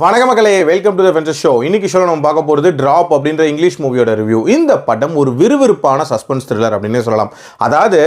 வணக்கம் மக்களே, welcome to the venture show. இன்னைக்கு ஷோல நம்ம பார்க்க போகிறது டிராப் அப்படின்ற இங்கிலீஷ் மூவியோட ரிவ்யூ. இந்த படம் ஒரு விறுவிறுப்பான சஸ்பென்ஸ் த்ரில்லர் அப்படின்னே சொல்லலாம். அதாவது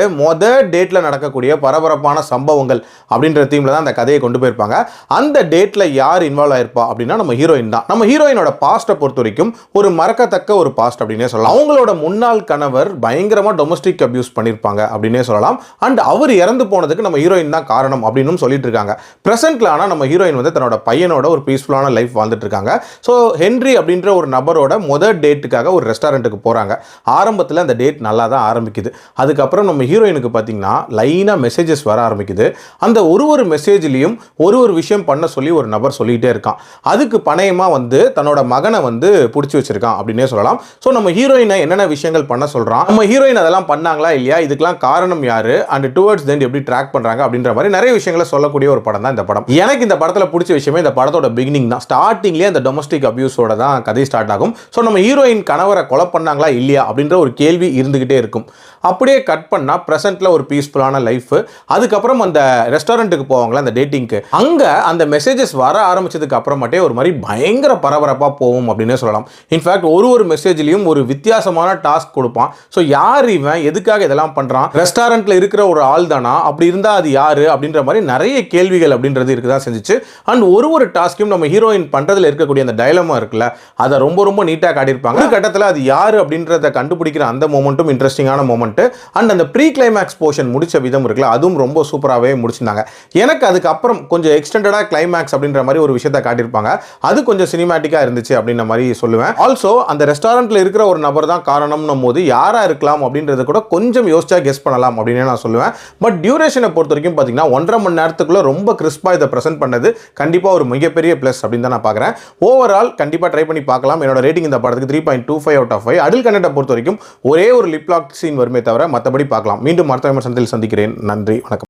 டேட்டில் நடக்கக்கூடிய பரபரப்பான சம்பவங்கள் அப்படின்ற தீமில் தான் அந்த கதையை கொண்டு போயிருப்பாங்க. அந்த டேட்டில் யார் இன்வால்வ் ஆயிருப்பா அப்படின்னா நம்ம ஹீரோயின் தான். நம்ம ஹீரோயினோட பாஸ்ட்டை பொறுத்த வரைக்கும் ஒரு மறக்கத்தக்க ஒரு பாஸ்ட் அப்படின்னே சொல்லலாம். அவங்களோட முன்னாள் கணவர் பயங்கரமாக டொமஸ்டிக் அபியூஸ் பண்ணியிருப்பாங்க அப்படின்னே சொல்லலாம். அண்ட் அவர் இறந்து போனதுக்கு நம்ம ஹீரோயின் தான் காரணம் அப்படின்னு சொல்லிட்டு இருக்காங்க. ப்ரெசென்ட்ல ஆனால் நம்ம ஹீரோயின் வந்து தன்னோட பையனோட ஒரு பீஸ்ஃபுல்லான லைஃப் வாழ்ந்துட்டு இருக்காங்க. ஸோ ஹென்றி அப்படின்ற ஒரு நபரோட டேட்டுக்காக ஒரு ரெஸ்டாரண்ட்டுக்கு போகிறாங்க. ஆரம்பத்தில் அந்த டேட் நல்லா தான் ஆரம்பிக்குது. அதுக்கப்புறம் நம்ம ஹீரோயினுக்கு பார்த்தீங்கன்னா லைனாக மெசேஜஸ் வர ஆரம்பிக்குது. அந்த ஒரு மெசேஜ்லையும் ஒரு விஷயம் பண்ண சொல்லி ஒரு நபர் சொல்லிகிட்டே இருக்கான். அதுக்கு பணயமாக வந்து தன்னோட மகனை வந்து பிடிச்சி வச்சிருக்கான் அப்படின்னே சொல்லலாம். ஸோ நம்ம ஹீரோயினை என்னென்ன விஷயங்கள் பண்ண சொல்கிறான், நம்ம ஹீரோயின் அதெல்லாம் பண்ணாங்களா இல்லையா, இதுக்கெல்லாம் காரணம் யார், அண்ட் டுவர்ட்ஸ் தென் எப்படி ட்ராக் பண்ணுறாங்க அப்படின்ற மாதிரி நிறைய விஷயங்களை சொல்லக்கூடிய ஒரு படம் தான் இந்த படம். எனக்கு இந்த படத்தில் பிடிச்ச விஷயமே இந்த படத்தோட பிகினிங் தான். ஸ்டார்டிங்லேயே அந்த டொமஸ்டிக் அபியூஸோட தான் கதை ஸ்டார்ட் ஆகும். ஸோ நம்ம ஹீரோயின் கணவரை கொலை பண்ணாங்களா இல்லையா அப்படின்ற ஒரு கேள்வி இருந்துகிட்டே இருக்கும். அப்படியே கட் பண்ணால் ப்ரெசென்ட்டில் ஒரு பீஸ்ஃபுல்லான லைஃப். அதுக்கப்புறம் அந்த ரெஸ்டாரண்ட்டுக்கு போவாங்களா அந்த டேட்டிங்க்கு, அங்கே அந்த மெசேஜஸ் வர ஆரம்பிச்சதுக்கு அப்புறமாட்டே ஒரு மாதிரி பயங்கர பரபரப்பாக போகும் அப்படின்னே சொல்லலாம். இன்ஃபேக்ட் ஒரு மெசேஜ்லையும் ஒரு வித்தியாசமான டாஸ்க் கொடுப்பான். ஸோ யார் இவன், எதுக்காக இதெல்லாம் பண்ணுறான், ரெஸ்டாரண்ட்டில் இருக்கிற ஒரு ஆள் தானா, அப்படி இருந்தால் அது யார் அப்படின்ற மாதிரி நிறைய கேள்விகள் அப்படின்றது இருக்க தான் செஞ்சிச்சு. அண்ட் ஒரு டாஸ்க்கையும் நம்ம ஹீரோயின் பண்ணுறதுல இருக்கக்கூடிய அந்த டைலமா இருக்குல்ல, அதை ரொம்ப நீட்டாக காட்டியிருப்பாங்க. ஒரு கட்டத்தில் அது யார் அப்படின்றத கண்டுபிடிக்கிற அந்த மொமெண்ட்டும் இன்ட்ரெஸ்டிங்கான மொமெண்ட். அண்ட் அந்த ப்ரீ கிளைமேக்ஸ் போர்ஷன் முடிச்ச விதம் இருக்குல்ல, அதுவும் ரொம்ப சூப்பராகவே முடிச்சிருந்தாங்க. எனக்கு அதுக்கப்புறம் கொஞ்சம் எக்ஸ்டெண்டடாக கிளைமேக்ஸ் அப்படின்ற மாதிரி ஒரு விஷயத்தை காட்டியிருப்பாங்க. அது கொஞ்சம் சினிமேட்டிக்காக இருந்துச்சு அப்படின்ற மாதிரி சொல்லுவேன். ஆல்சோ அந்த ரெஸ்டாரண்ட்டில் இருக்கிற ஒரு நபர் தான் காரணம்னும் போது யாராக இருக்கலாம் அப்படின்றது கூட கொஞ்சம் யோசிச்சா கெஸ் பண்ணலாம் அப்படின்னு நான் சொல்லுவேன். பட் டியூரேஷனை பொறுத்த வரைக்கும் பார்த்தீங்கன்னா 1.5 மணி நேரத்துக்குள்ள ரொம்ப கிறிஸ்பாக இதை ப்ரெசென்ட் பண்ணது கண்டிப்பாக ஒரு மிகப்பெரிய ப்ளஸ் அப்படின்னு தான் நான் பார்க்குறேன். ஓவரால் கண்டிப்பாக ட்ரை பண்ணி பார்க்கலாம். என்னோட ரேட்டிங் இந்த படத்துக்கு 3.25 out of 5. அடல் கண்டென்ட்டை பொறுத்த வரைக்கும் ஒரே ஒரு லிப் லாக் சீன் வருமே தவிர மற்றபடி பார்க்கலாம். மீண்டும் அடுத்த விமர்சனத்தில் சந்திக்கிறேன். நன்றி, வணக்கம்.